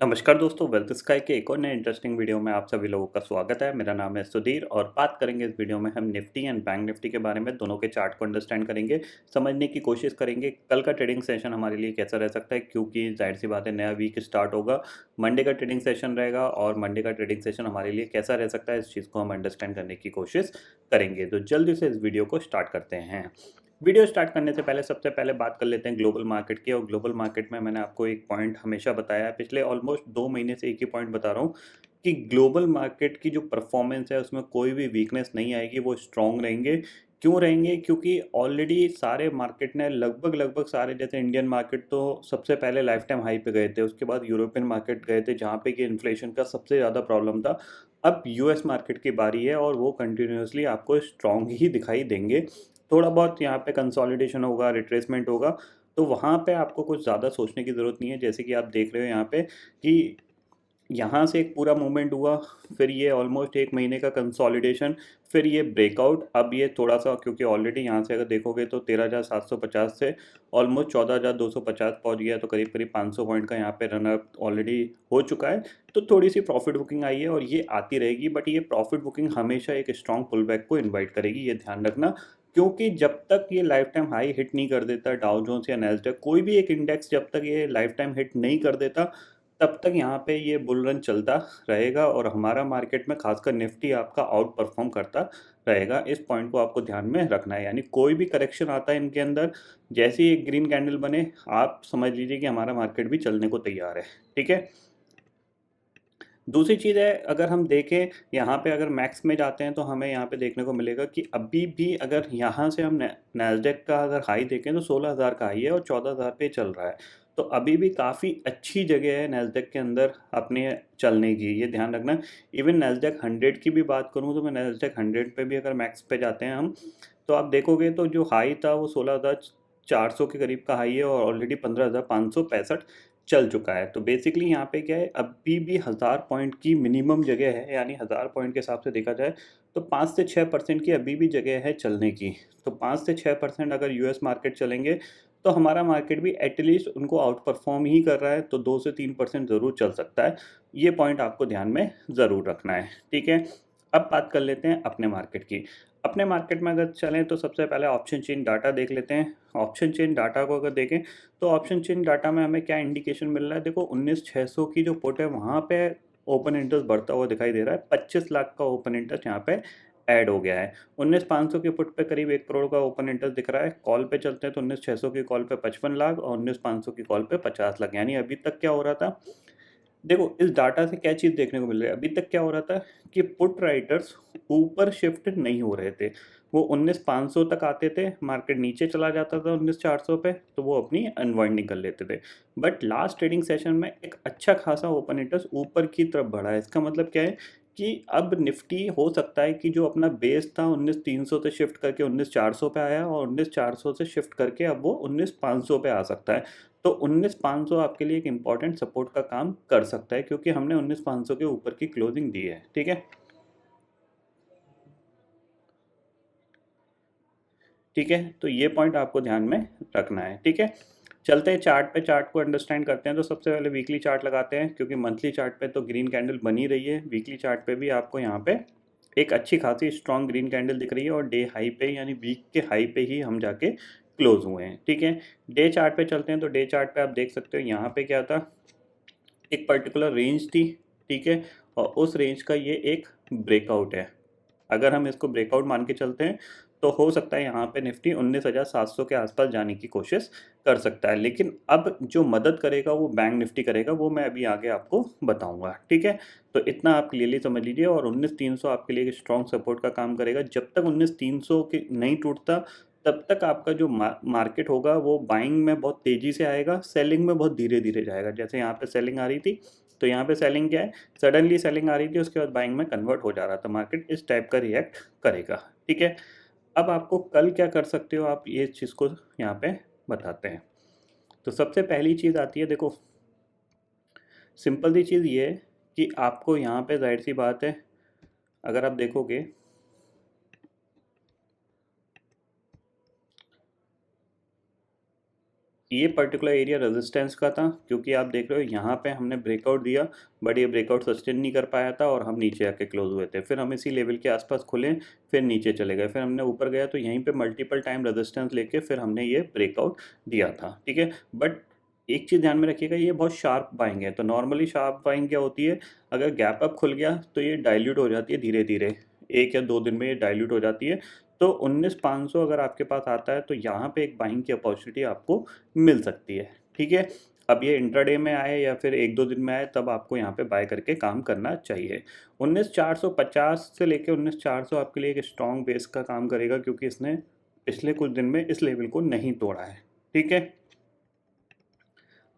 नमस्कार दोस्तों, wealth sky के एक और नए इंटरेस्टिंग वीडियो में आप सभी लोगों का स्वागत है। मेरा नाम है सुधीर और बात करेंगे इस वीडियो में हम निफ्टी एंड बैंक निफ्टी के बारे में। दोनों के चार्ट को अंडरस्टैंड करेंगे, समझने की कोशिश करेंगे कल का ट्रेडिंग सेशन हमारे लिए कैसा रह सकता है, क्योंकि जाहिर सी बात है नया वीक स्टार्ट होगा। मंडे का ट्रेडिंग सेशन रहेगा और मंडे का ट्रेडिंग सेशन हमारे लिए कैसा रह सकता है, इस चीज़ को हम अंडरस्टैंड करने की कोशिश करेंगे। तो जल्दी से इस वीडियो को स्टार्ट करते हैं। वीडियो स्टार्ट करने से पहले सबसे पहले बात कर लेते हैं ग्लोबल मार्केट की। और ग्लोबल मार्केट में मैंने आपको एक पॉइंट हमेशा बताया है, पिछले ऑलमोस्ट 2 महीने से एक ही पॉइंट बता रहा हूँ कि ग्लोबल मार्केट की जो परफॉर्मेंस है उसमें कोई भी वीकनेस नहीं आएगी, वो स्ट्रॉन्ग रहेंगे। क्यों रहेंगे? क्योंकि ऑलरेडी सारे मार्केट ने लगभग लगभग सारे, जैसे इंडियन मार्केट तो सबसे पहले लाइफ टाइम हाई पे गए थे, उसके बाद यूरोपियन मार्केट गए थे जहाँ पे कि इन्फ्लेशन का सबसे ज़्यादा प्रॉब्लम था। अब यूएस मार्केट की बारी है और वो कंटिन्यूसली आपको स्ट्रॉन्ग ही दिखाई देंगे। थोड़ा बहुत यहाँ पे कंसोलिडेशन होगा, रिट्रेसमेंट होगा, तो वहाँ पे आपको कुछ ज़्यादा सोचने की ज़रूरत नहीं है। जैसे कि आप देख रहे हो यहाँ पे कि यहाँ से एक पूरा मूवमेंट हुआ, फिर ये ऑलमोस्ट 1 महीने का कंसोलिडेशन, फिर ये ब्रेकआउट। अब ये थोड़ा-सा, क्योंकि ऑलरेडी यहाँ से अगर देखोगे तो 13,750 से ऑलमोस्ट 14,250 पहुँच गया, तो करीब-करीब 500 पॉइंट का यहाँ पे रन अप ऑलरेडी हो चुका है। तो थोड़ी-सी प्रॉफिट बुकिंग आई है और ये आती रहेगी, बट ये प्रॉफिट बुकिंग हमेशा एक स्ट्रॉन्ग पुल बैक को इनवाइट करेगी, ये ध्यान रखना। क्योंकि जब तक ये लाइफ टाइम हाई हिट नहीं कर देता, डाउ जोन्स या नैस्डैक कोई भी एक इंडेक्स जब तक ये लाइफ टाइम हिट नहीं कर देता, तब तक यहाँ पे ये बुल रन चलता रहेगा और हमारा मार्केट में खासकर निफ्टी आपका आउट परफॉर्म करता रहेगा। इस पॉइंट को आपको ध्यान में रखना है। यानी कोई भी करेक्शन आता है इनके अंदर, जैसे ही एक ग्रीन कैंडल बने, आप समझ लीजिए कि हमारा मार्केट भी चलने को तैयार है। ठीक है। दूसरी चीज़ है, अगर हम देखें यहाँ पे, अगर मैक्स में जाते हैं तो हमें यहाँ पे देखने को मिलेगा कि अभी भी अगर यहाँ से हम नैस्डैक का अगर हाई देखें तो 16,000 का हाई है और 14,000 पे चल रहा है। तो अभी भी काफ़ी अच्छी जगह है नैस्डैक के अंदर अपने चलने की, ये ध्यान रखना। इवन नैस्डैक 100 की भी बात करूँ तो मैं नैस्डैक 100 पे भी अगर मैक्स पे जाते हैं हम, तो आप देखोगे तो जो हाई था वो 16,400 के करीब का हाई है और ऑलरेडी 15,565 चल चुका है। तो बेसिकली यहाँ पे क्या है, अभी भी 1000 पॉइंट की मिनिमम जगह है। यानी 1000 पॉइंट के हिसाब से देखा जाए तो 5 से 6% की अभी भी जगह है चलने की। तो 5 से 6% अगर यूएस मार्केट चलेंगे तो हमारा मार्केट भी एटलीस्ट उनको आउट परफॉर्म ही कर रहा है, तो 2 से 3% ज़रूर चल सकता है। ये पॉइंट आपको ध्यान में ज़रूर रखना है। ठीक है। अब बात कर लेते हैं अपने मार्केट की। अपने मार्केट में अगर चलें तो सबसे पहले ऑप्शन चेन डाटा देख लेते हैं। ऑप्शन चेन डाटा को अगर देखें तो ऑप्शन चेन डाटा में हमें क्या इंडिकेशन मिल रहा है। देखो, 19,600 की जो पुट है वहाँ पे ओपन इंटरेस्ट बढ़ता हुआ दिखाई दे रहा है। 25 लाख का ओपन इंटरेस्ट यहाँ पे ऐड हो गया है। 19,500 की पुट पे करीब 1 करोड़ का ओपन इंटरेस्ट दिख रहा है। कॉल पे चलते हैं तो 19,600 की कॉल पे 55 लाख और 19,500 की कॉल पे 50 लाख। यानी अभी तक क्या हो रहा था, देखो इस डाटा से क्या चीज़ देखने को मिल रही है, अभी तक क्या हो रहा था कि पुट राइटर्स ऊपर शिफ्ट नहीं हो रहे थे। वो 19,500 तक आते थे, मार्केट नीचे चला जाता था 19,400 पे, तो वो अपनी अनवाइंडिंग कर लेते थे। बट लास्ट ट्रेडिंग सेशन में एक अच्छा खासा ओपन इंटरेस्ट ऊपर की तरफ बढ़ा है। इसका मतलब क्या है कि अब निफ्टी हो सकता है कि जो अपना बेस था 19,300 से शिफ्ट करके 19,400 पे आया और 19,400 से शिफ्ट करके अब वो 19,500 पे आ सकता है। तो 19,500 आपके लिए एक इम्पॉर्टेंट सपोर्ट का काम कर सकता है, क्योंकि हमने 19,500 के ऊपर की क्लोजिंग दी है। ठीक है। ठीक है, तो ये पॉइंट आपको ध्यान में रखना है। ठीक है। चलते हैं चार्ट पे, चार्ट को अंडरस्टैंड करते हैं। तो सबसे पहले वीकली चार्ट लगाते हैं, क्योंकि मंथली चार्ट पे तो ग्रीन कैंडल बनी रही है। वीकली चार्ट पे भी आपको यहाँ पे एक अच्छी खासी स्ट्रॉन्ग ग्रीन कैंडल दिख रही है और डे हाई पे, यानी वीक के हाई पे ही हम जाके क्लोज हुए हैं। ठीक है। डे चार्ट पे चलते हैं तो डे चार्ट पे आप देख सकते हो यहाँ पे क्या था, एक पर्टिकुलर रेंज थी। ठीक है। और उस रेंज का ये एक ब्रेकआउट है। अगर हम इसको ब्रेकआउट मान के चलते हैं तो हो सकता है यहाँ पे निफ्टी 19,700 के आसपास जाने की कोशिश कर सकता है। लेकिन अब जो मदद करेगा वो बैंक निफ्टी करेगा, वो मैं अभी आगे आपको बताऊंगा। ठीक है। तो इतना आप क्लियरली समझ लीजिए। और 19,300 आपके लिए एक स्ट्रॉन्ग सपोर्ट का काम करेगा। जब तक 19,300 के नहीं टूटता तब तक आपका जो मार्केट होगा वो बाइंग में बहुत तेज़ी से आएगा, सेलिंग में बहुत धीरे धीरे जाएगा। जैसे यहाँ पे सेलिंग आ रही थी, तो यहाँ पे सेलिंग क्या है, सडनली सेलिंग आ रही थी, उसके बाद बाइंग में कन्वर्ट हो जा रहा था। मार्केट इस टाइप का रिएक्ट करेगा। ठीक है। अब आपको कल क्या कर सकते हो, आप ये चीज़ को यहाँ पे बताते हैं। तो सबसे पहली चीज़ आती है, देखो सिंपल सी चीज़ ये है कि आपको यहाँ पे जाहिर सी बात है, अगर आप देखोगे ये पर्टिकुलर एरिया रेजिस्टेंस का था, क्योंकि आप देख रहे हो यहाँ पे हमने ब्रेकआउट दिया, बट ये ब्रेकआउट सस्टेन नहीं कर पाया था और हम नीचे आके क्लोज हुए थे। फिर हम इसी लेवल के आसपास खुले, फिर नीचे चले गए, फिर हमने ऊपर गया तो यहीं पे मल्टीपल टाइम रेजिस्टेंस लेके फिर हमने ये ब्रेकआउट दिया था, ठीक है। बट एक चीज़ ध्यान में रखिएगा, ये बहुत शार्प बाइंग है। तो नॉर्मली शार्प बाइंग क्या होती है, अगर गैप अप खुल गया तो ये डाइल्यूट हो जाती है धीरे धीरे, 1 या 2 दिन में ये डाइल्यूट हो जाती है। तो 19,500 अगर आपके पास आता है तो यहाँ पे एक बाइंग की अपॉर्चुनिटी आपको मिल सकती है, ठीक है। अब ये इंट्राडे में आए या फिर 1-2 दिन में आए, तब आपको यहाँ पे बाय करके काम करना चाहिए। 19,450 से लेके 19,400 आपके लिए एक स्ट्रॉन्ग बेस का काम करेगा, क्योंकि इसने पिछले कुछ दिन में इस लेवल को नहीं तोड़ा है, ठीक है।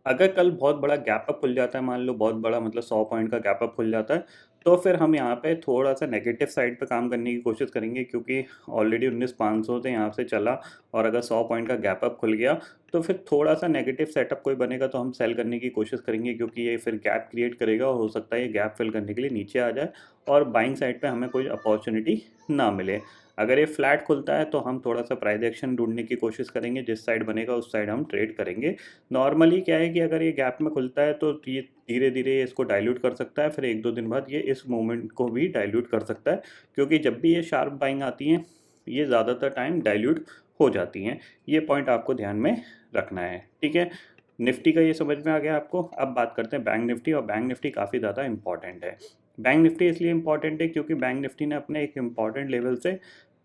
अगर कल बहुत बड़ा गैप अप खुल जाता है, मान लो बहुत बड़ा मतलब 100 पॉइंट का गैप अप खुल जाता है, तो फिर हम यहाँ पे थोड़ा-सा नेगेटिव साइड पे काम करने की कोशिश करेंगे, क्योंकि ऑलरेडी 19,500 से यहाँ से चला और अगर 100 पॉइंट का गैप अप खुल गया, तो फिर थोड़ा-सा नेगेटिव सेटअप कोई बनेगा तो हम सेल करने की कोशिश करेंगे, क्योंकि ये फिर गैप क्रिएट करेगा और हो सकता है ये गैप फिल करने के लिए नीचे आ जाए और बाइंग साइड पे हमें कोई अपॉर्चुनिटी ना मिले। अगर ये फ्लैट खुलता है तो हम थोड़ा-सा प्राइस एक्शन ढूँढने की कोशिश करेंगे, जिस साइड बनेगा उस साइड हम ट्रेड करेंगे। नॉर्मली क्या है कि अगर ये गैप में खुलता है तो ये धीरे-धीरे इसको डाइल्यूट कर सकता है, फिर 1-2 दिन बाद ये इस मूवमेंट को भी डाइल्यूट कर सकता है, क्योंकि जब भी ये शार्प बाइंग आती हैं, ये ज़्यादातर टाइम डाइल्यूट हो जाती हैं। ये पॉइंट आपको ध्यान में रखना है, ठीक है। निफ्टी का ये समझ में आ गया आपको। अब बात करते हैं बैंक निफ्टी, और बैंक निफ्टी काफ़ी ज़्यादा इंपॉर्टेंट है। बैंक निफ्टी इसलिए इंपॉर्टेंट है क्योंकि बैंक निफ्टी ने अपने एक इंपॉर्टेंट लेवल से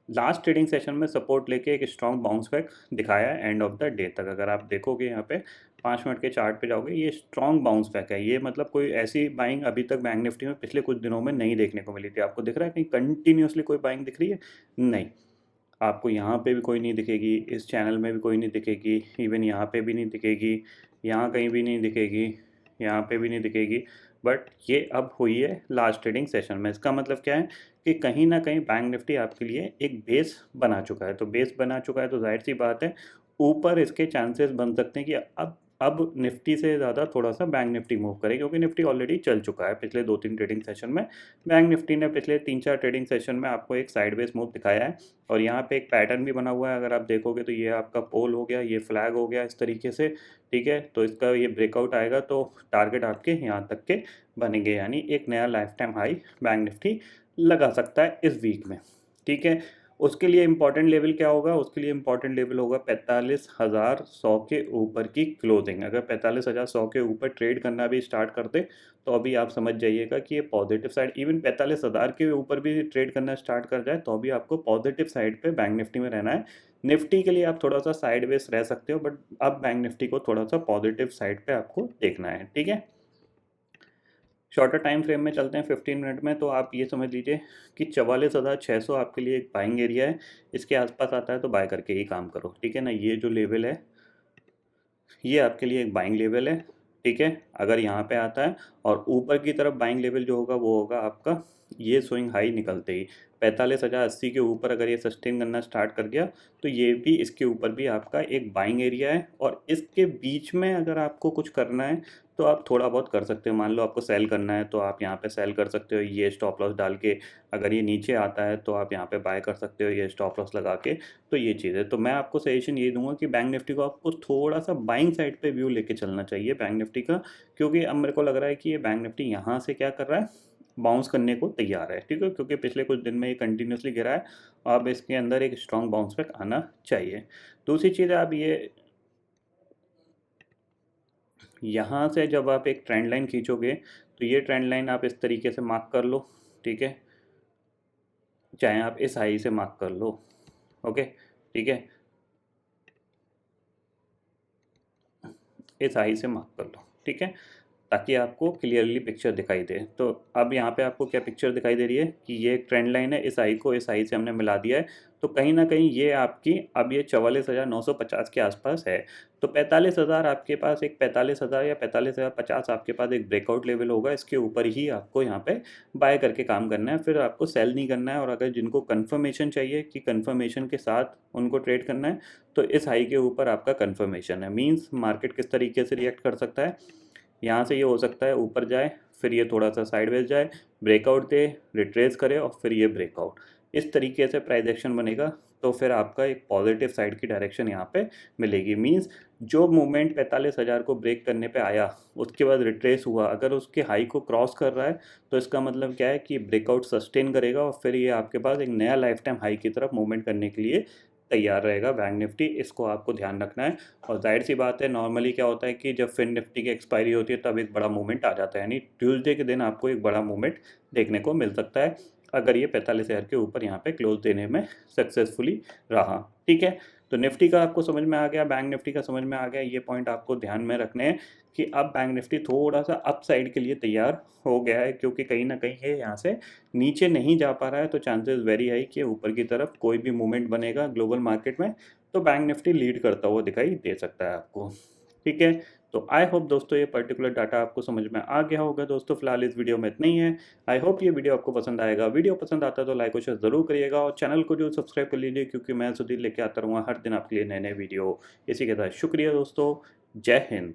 लास्ट ट्रेडिंग सेशन में सपोर्ट लेके एक स्ट्रॉन्ग बाउंस बैक दिखाया है एंड ऑफ द डे तक। अगर आप देखोगे यहाँ पे 5 मिनट के चार्ट पे जाओगे, ये स्ट्रॉन्ग बाउंस बैक है। ये मतलब कोई ऐसी बाइंग अभी तक बैंक निफ्टी में पिछले कुछ दिनों में नहीं देखने को मिली थी। आपको दिख रहा है कहीं कंटिन्यूसली कोई बाइंग दिख रही है? नहीं। आपको यहाँ पे भी कोई नहीं दिखेगी, इस चैनल में भी कोई नहीं दिखेगी, इवन यहाँ पे भी नहीं दिखेगी, यहाँ कहीं भी नहीं दिखेगी, यहाँ पे भी नहीं दिखेगी। बट ये अब हुई है लास्ट ट्रेडिंग सेशन में। इसका मतलब क्या है कि कहीं ना कहीं बैंक निफ्टी आपके लिए एक बेस बना चुका है। तो बेस बना चुका है तो जाहिर सी बात है ऊपर इसके चांसेस बन सकते हैं कि अब निफ्टी से ज़्यादा थोड़ा सा बैंक निफ्टी मूव करे, क्योंकि निफ्टी ऑलरेडी चल चुका है पिछले 2-3 ट्रेडिंग सेशन में। बैंक निफ्टी ने पिछले 3-4 ट्रेडिंग सेशन में आपको एक साइडवेज मूव दिखाया है और यहाँ पे एक पैटर्न भी बना हुआ है। अगर आप देखोगे तो ये आपका पोल हो गया, ये फ्लैग हो गया इस तरीके से, ठीक है। तो इसका ये ब्रेकआउट आएगा तो टारगेट आपके यहाँ तक के बनेंगे, यानी एक नया life time high bank Nifty लगा सकता है इस वीक में, ठीक है। उसके लिए इम्पॉर्टेंट लेवल क्या होगा? उसके लिए इम्पॉर्टेंट लेवल होगा 45,100 के ऊपर की क्लोजिंग। अगर 45,100 के ऊपर ट्रेड करना भी स्टार्ट करते तो अभी आप समझ जाइएगा कि ये पॉजिटिव साइड, इवन 45,000 के ऊपर भी ट्रेड करना स्टार्ट कर जाए तो अभी आपको पॉजिटिव साइड पे बैंक निफ्टी में रहना है। निफ्टी के लिए आप थोड़ा सा साइडवेज रह सकते हो, बट अब बैंक निफ्टी को थोड़ा सा पॉजिटिव साइड पे आपको देखना है, ठीक है। शॉर्टर टाइम फ्रेम में चलते हैं 15 मिनट में, तो आप ये समझ लीजिए कि 44,600 आपके लिए एक बाइंग एरिया है। इसके आसपास आता है तो बाय करके ही काम करो, ठीक है ना। ये जो लेवल है ये आपके लिए एक बाइंग लेवल है, ठीक है। अगर यहाँ पे आता है और ऊपर की तरफ बाइंग लेवल जो होगा वो होगा आपका ये स्विंग हाई निकलते ही 45,080 के ऊपर अगर ये सस्टेन करना स्टार्ट कर गया तो ये भी इसके ऊपर भी आपका एक बाइंग एरिया है। और इसके बीच में अगर आपको कुछ करना है तो आप थोड़ा बहुत कर सकते हो। मान लो आपको सेल करना है तो आप यहाँ पे सेल कर सकते हो ये स्टॉप लॉस डाल के। अगर ये नीचे आता है तो आप यहाँ पे बाय कर सकते हो ये स्टॉप लॉस लगा के। तो ये चीज़ है। तो मैं आपको सजेशन ये दूंगा कि बैंक निफ्टी को आपको थोड़ा सा बाइंग साइड पे व्यू लेके चलना चाहिए बैंक निफ्टी का, क्योंकि अब मेरे को लग रहा है कि ये बैंक निफ्टी यहाँ से क्या कर रहा है, बाउंस करने को तैयार है, ठीक है। क्योंकि पिछले कुछ दिन में ये कंटिन्यूसली गिरा है, अब इसके अंदर एक स्ट्रॉन्ग बाउंस बैक आना चाहिए। दूसरी चीज़ है, आप ये यहाँ से जब आप एक ट्रेंड लाइन खींचोगे तो ये ट्रेंड लाइन आप इस तरीके से मार्क कर लो, ठीक है। चाहे आप इस हाई से मार्क कर लो, ओके, ठीक है। इस हाई से मार्क कर लो, ठीक है, ताकि आपको क्लियरली पिक्चर दिखाई दे। तो अब यहाँ पे आपको क्या पिक्चर दिखाई दे रही है कि ये एक ट्रेंड लाइन है, इस आई को इस आई से हमने मिला दिया है। तो कहीं ना कहीं ये आपकी अब ये 44,950 के आसपास है। तो 45,000 आपके पास एक 45,000 या 45,050 आपके पास एक ब्रेकआउट लेवल होगा। इसके ऊपर ही आपको यहाँ पे बाय करके काम करना है, फिर आपको सेल नहीं करना है। और अगर जिनको कन्फर्मेशन चाहिए कि कन्फर्मेशन के साथ उनको ट्रेड करना है तो इस हाई के ऊपर आपका कन्फर्मेशन है। मीन्स मार्केट किस तरीके से रिएक्ट कर सकता है, यहाँ से ये हो सकता है ऊपर जाए, फिर ये थोड़ा सा साइडवेज जाए, ब्रेकआउट दे, रिट्रेस करे और फिर ये ब्रेकआउट, इस तरीके से प्राइस एक्शन बनेगा। तो फिर आपका एक पॉजिटिव साइड की डायरेक्शन यहाँ पे मिलेगी। मींस जो मूवमेंट 45,000 को ब्रेक करने पे आया, उसके बाद रिट्रेस हुआ, अगर उसके हाई को क्रॉस कर रहा है तो इसका मतलब क्या है कि ब्रेकआउट सस्टेन करेगा और फिर ये आपके पास एक नया लाइफ टाइम हाई की तरफ मूवमेंट करने के लिए तैयार रहेगा बैंक निफ्टी। इसको आपको ध्यान रखना है। और जाहिर सी बात है, नॉर्मली क्या होता है कि जब फिन निफ्टी की एक्सपायरी होती है तब एक बड़ा मूवमेंट आ जाता है, यानी ट्यूसडे के दिन आपको एक बड़ा मूवमेंट देखने को मिल सकता है अगर ये 45,000 के ऊपर यहाँ पे क्लोज देने में सक्सेसफुली रहा। ठीक है, तो निफ्टी का आपको समझ में आ गया, बैंक निफ्टी का समझ में आ गया। ये पॉइंट आपको ध्यान में रखने हैं कि अब बैंक निफ्टी थोड़ा सा अप साइड के लिए तैयार हो गया है, क्योंकि कहीं ना कहीं ये यहाँ से नीचे नहीं जा पा रहा है, तो चांसेस वेरी हाई कि ऊपर की तरफ कोई भी मूवमेंट बनेगा ग्लोबल मार्केट में तो बैंक निफ्टी लीड करता हुआ दिखाई दे सकता है आपको। ठीक है, तो आई होप दोस्तों ये पर्टिकुलर डाटा आपको समझ में आ गया होगा। दोस्तों फिलहाल इस वीडियो में इतना ही है। आई होप ये वीडियो आपको पसंद आएगा। वीडियो पसंद आता है तो लाइक और शेयर जरूर करिएगा और चैनल को जो सब्सक्राइब कर लीजिए, क्योंकि मैं सुधीर लेके आता रहूँगा हर दिन आपके लिए नए नए वीडियो। इसी के साथ शुक्रिया दोस्तों, जय हिंद।